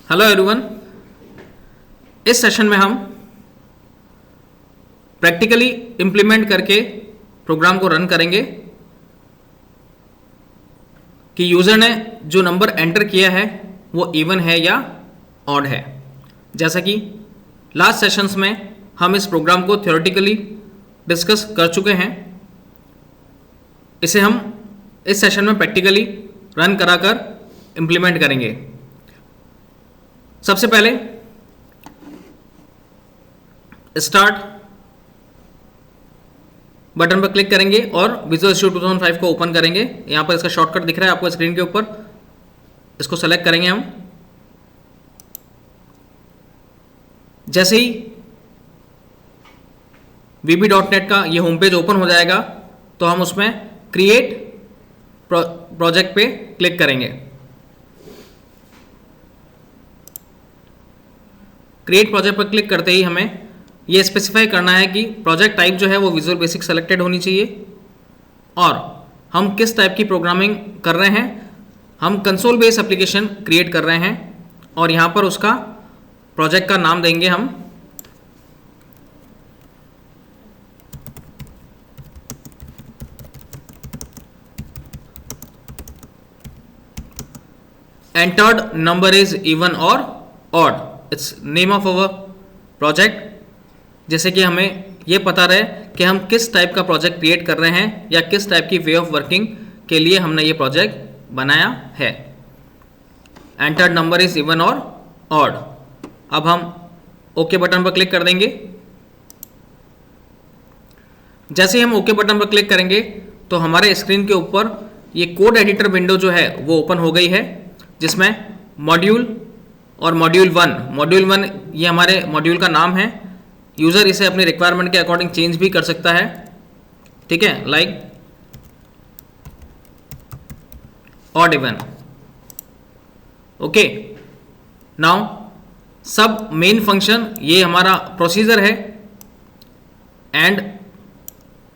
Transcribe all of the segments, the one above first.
Hello everyone. इस session में हम प्रैक्टिकली इम्प्लीमेंट करके प्रोग्राम को रन करेंगे कि यूज़र ने जो नंबर एंटर किया है वो इवन है या ऑड है। जैसा कि लास्ट सेशंस में हम इस प्रोग्राम को थ्योरेटिकली डिस्कस कर चुके हैं, इसे हम इस सेशन में प्रैक्टिकली रन कराकर इम्प्लीमेंट करेंगे। सबसे पहले स्टार्ट बटन पर क्लिक करेंगे और विजुअल स्टूडियो 2005 को ओपन करेंगे। यहां पर इसका शॉर्टकट दिख रहा है आपको स्क्रीन के ऊपर, इसको सेलेक्ट करेंगे हम। जैसे ही VB.NET का ये होम पेज ओपन हो जाएगा तो हम उसमें क्रिएट प्रोजेक्ट पे क्लिक करेंगे। क्रिएट प्रोजेक्ट पर क्लिक करते ही हमें ये स्पेसिफाई करना है कि प्रोजेक्ट टाइप जो है वो विजुअल बेसिक सेलेक्टेड होनी चाहिए और हम किस टाइप की प्रोग्रामिंग कर रहे हैं। हम कंसोल बेस्ड एप्लीकेशन क्रिएट कर रहे हैं और यहाँ पर उसका प्रोजेक्ट का नाम देंगे हम एंटर्ड नंबर इज इवन और odd, it's name of our project. जैसे कि हमें ये पता रहे कि हम किस टाइप का प्रोजेक्ट क्रिएट कर रहे हैं या किस टाइप की वे ऑफ वर्किंग के लिए हमने ये प्रोजेक्ट बनाया है। एंटर्ड नंबर इज इवन और ऑड। अब हम ओके बटन पर क्लिक कर देंगे। जैसे ही हम ओके बटन पर क्लिक करेंगे तो हमारे स्क्रीन के ऊपर ये कोड एडिटर विंडो जो है वो ओपन हो गई है, जिसमें मॉड्यूल और मॉड्यूल वन ये हमारे मॉड्यूल का नाम है। यूज़र इसे अपनी रिक्वायरमेंट के अकॉर्डिंग चेंज भी कर सकता है, ठीक है, like odd even. Okay, now sub main function ये हमारा प्रोसीजर है and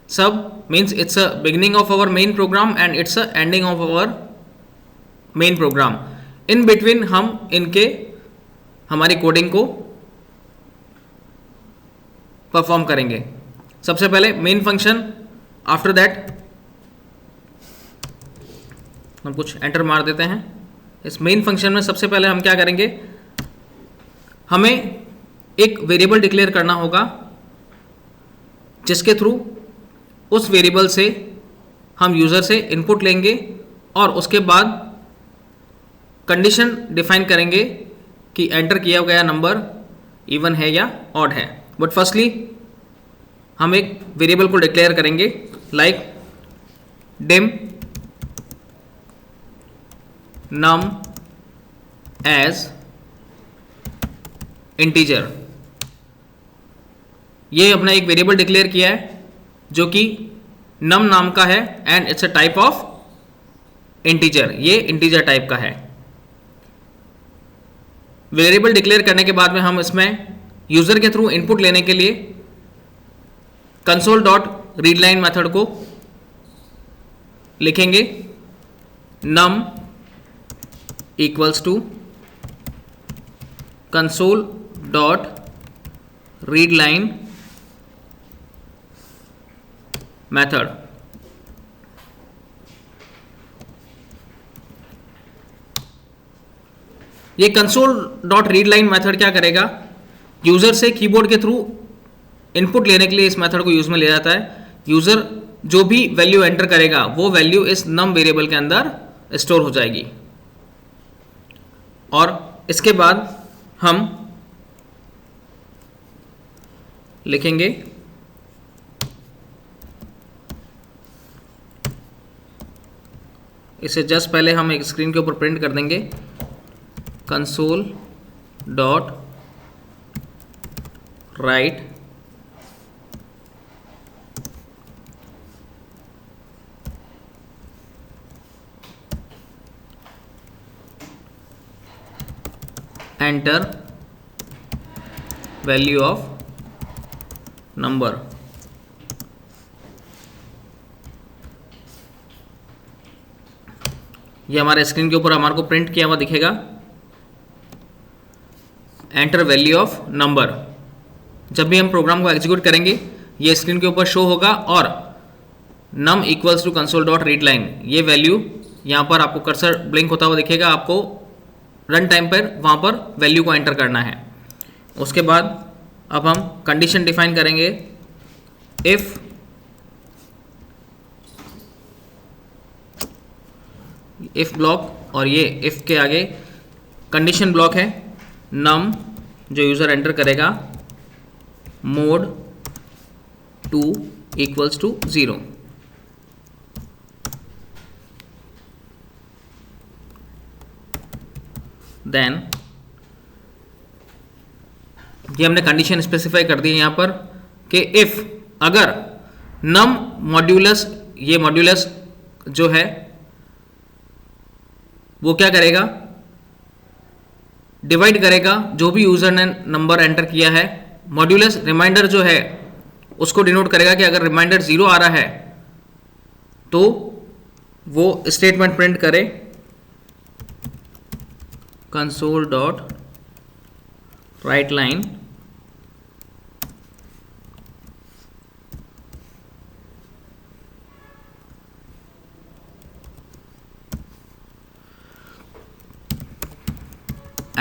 sub means it's a beginning of our main program and it's a ending of our main program. In between हम इनके हमारी कोडिंग को परफॉर्म करेंगे। सबसे पहले मेन फंक्शन, आफ्टर दैट हम कुछ एंटर मार देते हैं। इस मेन फंक्शन में सबसे पहले हम क्या करेंगे, हमें एक वेरिएबल डिक्लेयर करना होगा जिसके थ्रू उस वेरिएबल से हम यूज़र से इनपुट लेंगे और उसके बाद कंडीशन डिफाइन करेंगे कि एंटर किया गया नंबर इवन है या ऑड है। बट फर्स्टली हम एक वेरिएबल को डिक्लेयर करेंगे लाइक डिम नम एज इंटीजर। ये अपना एक वेरिएबल डिक्लेयर किया है जो कि नम नाम का है and it's a type of integer, ये इंटीजर टाइप का है। वेरिएबल डिक्लेयर करने के बाद में हम इसमें यूज़र के थ्रू इनपुट लेने के लिए कंसोल डॉट रीडलाइन मेथड को लिखेंगे num equals to console dot readline method. ये कंसोल डॉट रीडलाइन मेथड क्या करेगा, यूज़र से कीबोर्ड के थ्रू इनपुट लेने के लिए इस मेथड को यूज़ में ले जाता है। यूज़र जो भी वैल्यू एंटर करेगा वो वैल्यू इस नम वेरिएबल के अंदर स्टोर हो जाएगी और इसके बाद हम लिखेंगे इसे जस्ट पहले हम एक स्क्रीन के ऊपर प्रिंट कर देंगे console dot right enter value of number. ये हमारे स्क्रीन के ऊपर हमारे को प्रिंट किया हुआ दिखेगा। Enter value of number. जब भी हम प्रोग्राम को एग्जीक्यूट करेंगे ये स्क्रीन के ऊपर शो होगा और num equals to console dot read line, ये वैल्यू यहाँ पर आपको कर्सर ब्लिंक होता हुआ दिखेगा, आपको रन टाइम पर वहाँ पर वैल्यू को एंटर करना है। उसके बाद अब हम कंडीशन डिफाइन करेंगे, इफ ब्लॉक, और ये इफ के आगे कंडीशन ब्लॉक है, num जो यूज़र एंटर करेगा मोड 2 इक्वल्स टू 0। देन ये हमने कंडीशन स्पेसिफाई कर दी है यहाँ पर कि इफ अगर num मॉड्यूलस, ये मॉड्यूलस जो है वो क्या करेगा, डिवाइड करेगा जो भी यूजर ने नंबर एंटर किया है। मॉड्यूलस रिमाइंडर जो है उसको डिनोट करेगा कि अगर रिमाइंडर 0 आ रहा है तो वो स्टेटमेंट प्रिंट करे console dot right line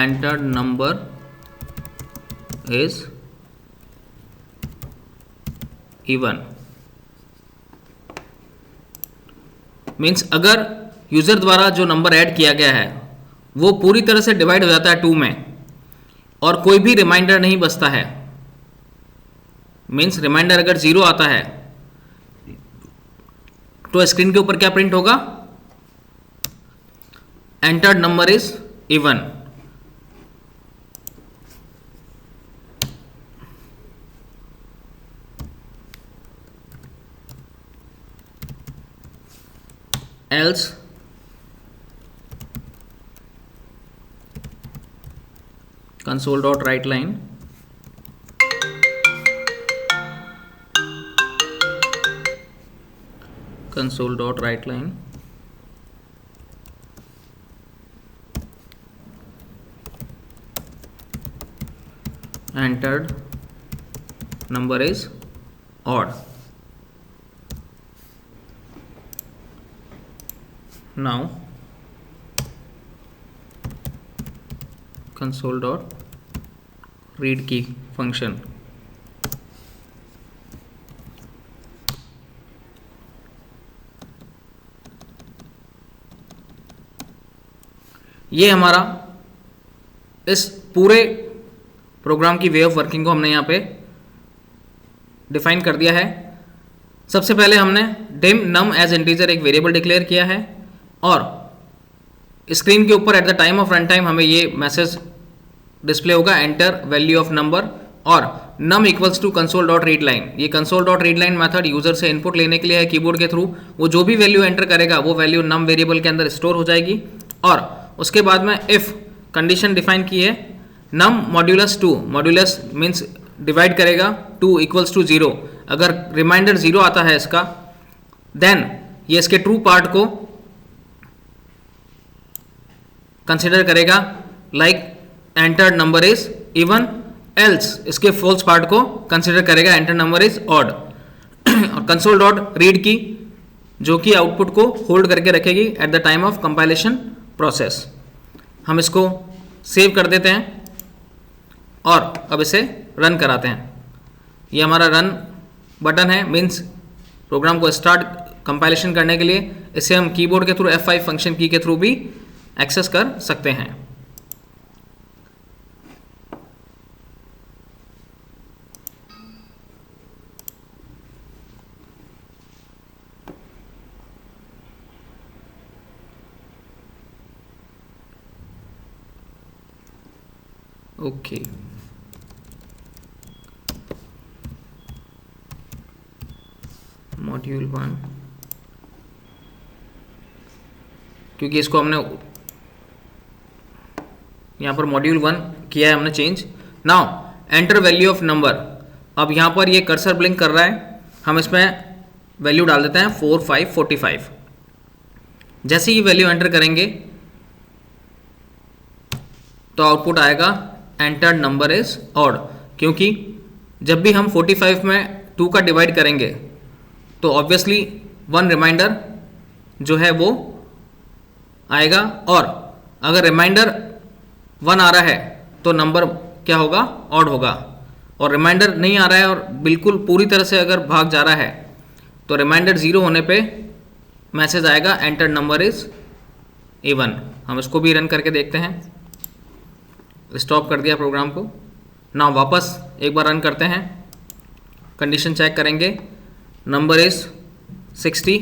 entered number is even। Means अगर यूजर द्वारा जो नंबर ऐड किया गया है वो पूरी तरह से डिवाइड हो जाता है 2 में और कोई भी रिमाइंडर नहीं बचता है, मीन्स रिमाइंडर अगर 0 आता है तो स्क्रीन के ऊपर क्या प्रिंट होगा, entered number is even. else console dot write line console dot write line entered number is odd। now console dot read key function ये हमारा इस पूरे प्रोग्राम की वे ऑफ वर्किंग को हमने यहाँ पे डिफाइन कर दिया है। सबसे पहले हमने डिम num एज इंटीजर एक वेरिएबल डिक्लेयर किया है और स्क्रीन के ऊपर at the time of run time हमें ये मैसेज डिस्प्ले होगा एंटर वैल्यू ऑफ नंबर और num equals to console dot read line. ये console dot read line method user से इनपुट लेने के लिए है कीबोर्ड के थ्रू, वो जो भी वैल्यू एंटर करेगा वो वैल्यू num वेरिएबल के अंदर स्टोर हो जाएगी। और उसके बाद में इफ कंडीशन डिफाइन की है num modulus 2, modulus means divide करेगा 2 इक्वल्स टू 0, अगर रिमाइंडर 0 आता है इसका देन ये इसके ट्रू पार्ट को कंसिडर करेगा like entered number is even, else इसके फॉल्स पार्ट को कंसिडर करेगा एंटर नंबर इज ऑड। और कंसोल डॉट रीड की जो कि आउटपुट को होल्ड करके रखेगी eight the time of compilation process. हम इसको सेव कर देते हैं और अब इसे रन कराते हैं। ये हमारा रन बटन है, मीन्स प्रोग्राम को स्टार्ट कंपाइलेशन करने के लिए इसे हम कीबोर्ड के थ्रू F5 फंक्शन की के थ्रू भी एक्सेस कर सकते हैं। ओके मॉड्यूल 1, क्योंकि इसको हमने यहाँ पर मॉड्यूल 1 किया है हमने change. Now enter value of number, अब यहाँ पर ये कर्सर ब्लिंक कर रहा है, हम इसमें वैल्यू डाल देते हैं 4 5 45। जैसे ही वैल्यू एंटर करेंगे तो आउटपुट आएगा एंटर्ड नंबर इज ऑड, क्योंकि जब भी हम 45 में 2 का डिवाइड करेंगे तो ऑब्वियसली 1 रिमाइंडर जो है वो आएगा, और अगर रिमाइंडर 1 आ रहा है तो नंबर क्या होगा, ऑड होगा। और रिमाइंडर नहीं आ रहा है और बिल्कुल पूरी तरह से अगर भाग जा रहा है तो रिमाइंडर 0 होने पे मैसेज आएगा एंटर नंबर इज इवन। हम इसको भी रन करके देखते हैं। स्टॉप कर दिया प्रोग्राम को। ना वापस एक बार रन करते हैं, कंडीशन चेक करेंगे, number is 60,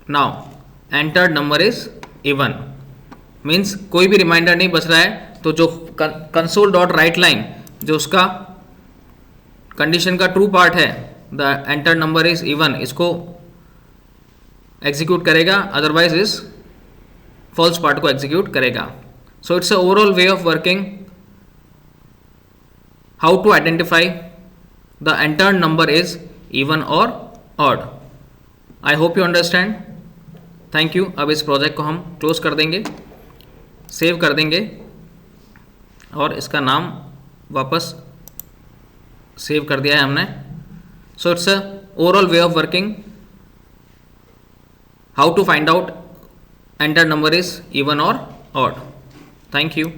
now entered number is even, means कोई भी रिमाइंडर नहीं बच रहा है। तो जो कंसोल डॉट राइट लाइन जो उसका कंडीशन का ट्रू पार्ट है, the entered number is even, इसको एग्जीक्यूट करेगा, अदरवाइज इस फॉल्स पार्ट को एग्जीक्यूट करेगा। So it's a overall way of working how to identify the entered number is even और odd. I hope you understand. Thank you. अब इस project को हम क्लोज कर देंगे, सेव कर देंगे और इसका नाम वापस सेव कर दिया है हमने। So it's a overall way of working how to find out enter number is even और ऑड। Thank you.